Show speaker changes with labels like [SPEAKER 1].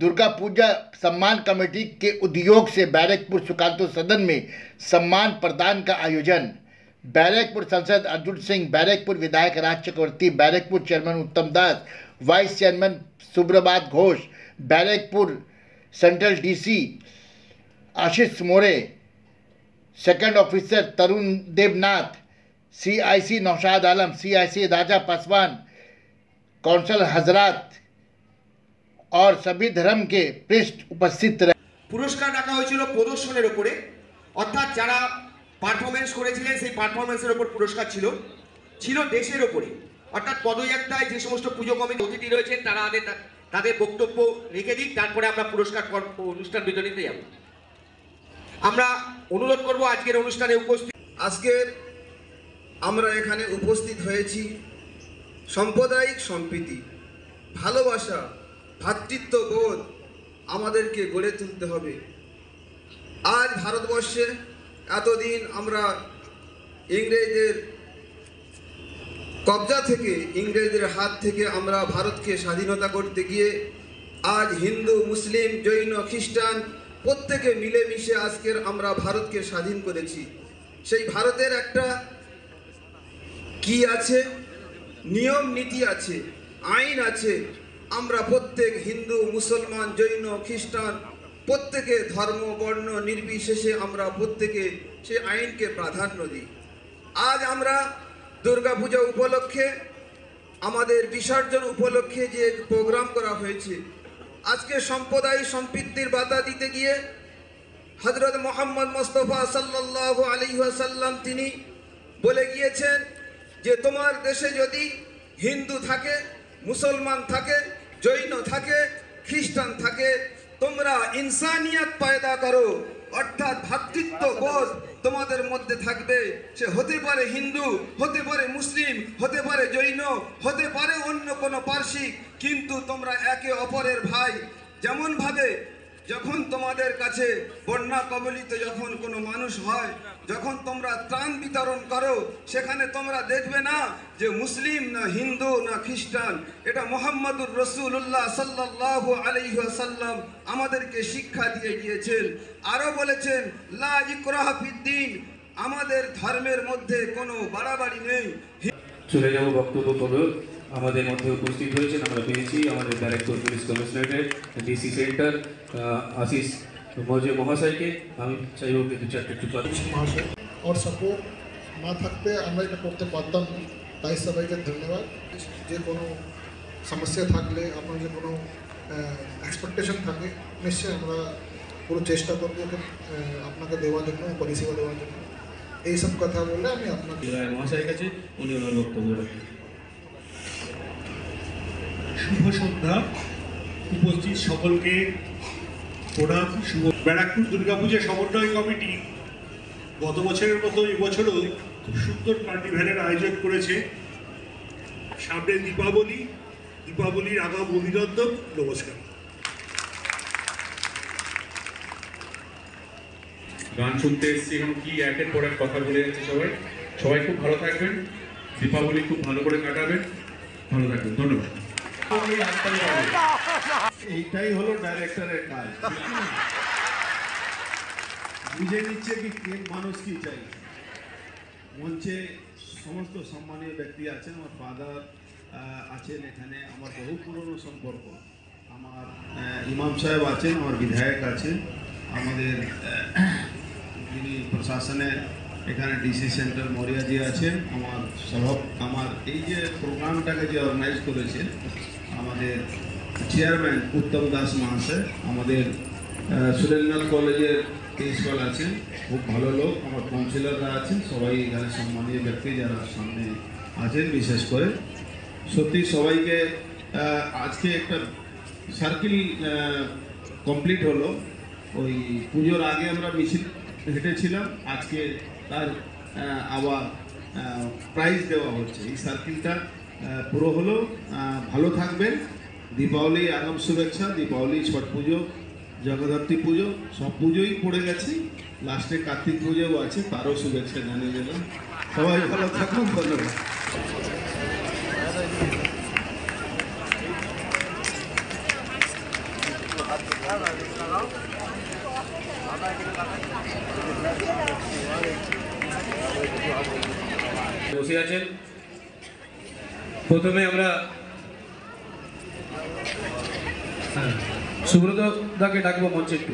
[SPEAKER 1] दुर्गा पूजा सम्मान कमेटी के उद्योग से बैरकपुर सुकांतो सदन में सम्मान प्रदान का आयोजन। बैरकपुर सांसद अर्जुन सिंह, बैरकपुर विधायक राज चक्रवर्ती, Barrackpore chairman Uttam Das, vice chairman Subrabhat Ghosh, Barrackpore central DC Ashish More, second officer Tarun Debnath, CIC Naushad Alam, CIC Raja Paswan, council हजरात और सभी धर्म के पृष्ठ उपस्थित रहे।
[SPEAKER 2] पुरस्कार डाका হয়েছিল প্রদর্শনের উপরে, অর্থাৎ যারা পারফরম্যান্স করেছিলেন সেই পারফরম্যান্সের উপর পুরস্কার ছিল দেশের উপরে। অর্থাৎ পদযাত্রায় যে সমস্ত পুজো কমিটি অতিথি রয়েছেন তারা তাদের বক্তব্য রেখে দিক, তারপরে আমরা পুরস্কার অনুষ্ঠান বিতরণীতে যাব। আমরা অনুরোধ করব আজকের অনুষ্ঠানে উপস্থিত।
[SPEAKER 3] আজকের আমরা এখানে উপস্থিত হয়েছি সাম্প্রদায়িক সম্প্রীতি, ভালোবাসা, ভ্রাতৃত্ববোধ আমাদেরকে গড়ে তুলতে হবে। আজ ভারতবর্ষে এতদিন আমরা ইংরেজদের কবজা থেকে, ইংরেজদের হাত থেকে আমরা ভারতকে স্বাধীনতা করতে গিয়ে আজ হিন্দু, মুসলিম, জৈন, খ্রিস্টান প্রত্যেকে মিলেমিশে আজকের আমরা ভারতকে স্বাধীন করেছি। সেই ভারতের একটা কি আছে, নিয়ম নীতি আছে, আইন আছে। আমরা প্রত্যেক হিন্দু, মুসলমান, জৈন, খ্রিস্টান প্রত্যেকে ধর্ম বর্ণ নির্বিশেষে আমরা প্রত্যেকে সেই আইনকে প্রাধান্য দিই। আজ আমরা দুর্গাপূজা উপলক্ষে, আমাদের বিসর্জন উপলক্ষে যে প্রোগ্রাম করা হয়েছে, আজকে সম্প্রদায় সম্প্রীতির বার্তা দিতে গিয়ে হযরত মুহাম্মদ মুস্তাফা সাল্লাল্লাহু আলাইহি ওয়াসাল্লাম তিনি বলে গিয়েছেন যে তোমার দেশে যদি হিন্দু থাকে, মুসলমান থাকে, জৈন থাকে, খ্রিস্টান থাকে, তোমরা ইনসানিয়ত পয়দা করো, অর্থাৎ ভ্রাতৃত্ববোধ তোমাদের মধ্যে থাকবে। সে হতে পারে হিন্দু, হতে পারে মুসলিম, হতে পারে জৈন, হতে পারে অন্য কোনো পার্সি, কিন্তু তোমরা একে অপরের ভাই। যেমন ভাবে যখন তোমাদের কাছে বন্যা কবলিত যখন কোনো মানুষ হয়, যখন তোমরা ত্রাণ বিতরণ করো, সেখানে তোমরা দেখবে না যে মুসলিম না হিন্দু না খ্রিস্টান। এটা মুহাম্মদুর রাসূলুল্লাহ সাল্লাল্লাহু আলাইহি ওয়াসাল্লাম আমাদেরকে শিক্ষা দিয়ে গিয়েছেন। আরো বলেছেন লা ইকরাহা ফিদ্দিন, আমাদের ধর্মের মধ্যে কোনো বাড়াবাড়ি নেই।
[SPEAKER 4] চলে যাব বক্তব্য করব। আমাদের মধ্যে উপস্থিত হয়েছেন, আমরা পেয়েছি আমাদের ব্যারাকপুর পুলিশ কমিশনারেটের ডিসি সেন্টার आशीष मौजे महाशय के। আমি চাইব যে দু চারটে একটু
[SPEAKER 5] মহাশয় और सपोर्ट না থাকতে আমরা এটা করতে পারতাম না। তাই সবাইকে ধন্যবাদ। যে কোনো সমস্যা থাকলে, আপনার যে কোনো এক্সপেকটেশন থাকে, নিশ্চয়ই আমরা পুরো চেষ্টা করব আপনাকে দেওয়ার জন্য, পরিষেবা দেওয়ার জন্য। এইসব কথা বললে আমি আপনাকে
[SPEAKER 4] মহাশয়ের কাছে উনি ওনার বক্তব্য রাখেন।
[SPEAKER 6] শুভ সন্ধ্যা। উপস্থিত সকলকে প্রণাম। ব্যারাকপুর দুর্গাপূজা সমন্বয় কমিটি গত বছরের মতো এবছরও খুব সুন্দর কার্নিভ্যালের আয়োজন করেছে। সামনে দীপাবলির আগাম অভিনন্দন, নমস্কার।
[SPEAKER 7] গান শুনতে এসেছি, এখন কি একের পর এক কথা বলে যাচ্ছে। সবাই খুব ভালো থাকবেন, দীপাবলি খুব ভালো করে কাটাবেন, ভালো থাকবেন, ধন্যবাদ।
[SPEAKER 6] এইটাই হলো ডাইরেক্টরের কাজ, বুঝে নিচ্ছে কি মানুষ কি চাই। মঞ্চে সমস্ত সম্মানীয় ব্যক্তি আছেন, আমার ফাদার আছেন এখানে, আমার বহু পুরনো সম্পর্ক, আমার ইমাম সাহেব আছেন, আমার বিধায়ক আছেন, আমাদের যিনি প্রশাসনে এখানে ডিসি সেন্টার মরিয়াজি আছেন, আমার এই যে প্রোগ্রামটাকে যে অর্গানাইজ করেছে আমাদের চেয়ারম্যান উত্তম দাস মহাশয়, আমাদের সুরেন্দ্রনাথ কলেজের প্রিন্সিপাল আছেন, খুব ভালো লোক, আমার কাউন্সিলররা আছেন, সবাই এখানে সম্মানীয় ব্যক্তি যারা সামনে আছেন, বিশেষ করে সত্যি সবাইকে। আজকে একটা সার্কেল কমপ্লিট হলো। ওই পুজোর আগে আমরা মিছিল হেঁটেছিলাম, আজকে তার আবার প্রাইজ দেওয়া হচ্ছে। এই সার্কেলটা পুরো হলো। ভালো থাকবেন। দীপাবলি আগাম শুভেচ্ছা। দীপাবলি, ছট পুজো, জগদ্ধাত্রী পুজো, সব পুজোই পড়ে গেছে, লাস্টে কার্তিক পুজোও আছে, তারও শুভেচ্ছা জানিয়ে দিলাম। সবাই ভালো থাকুন, ধন্যবাদ।
[SPEAKER 4] বসে আছেন। প্রথমে আমরা সুব্রত দাকে ডাকবো মঞ্চে একটু।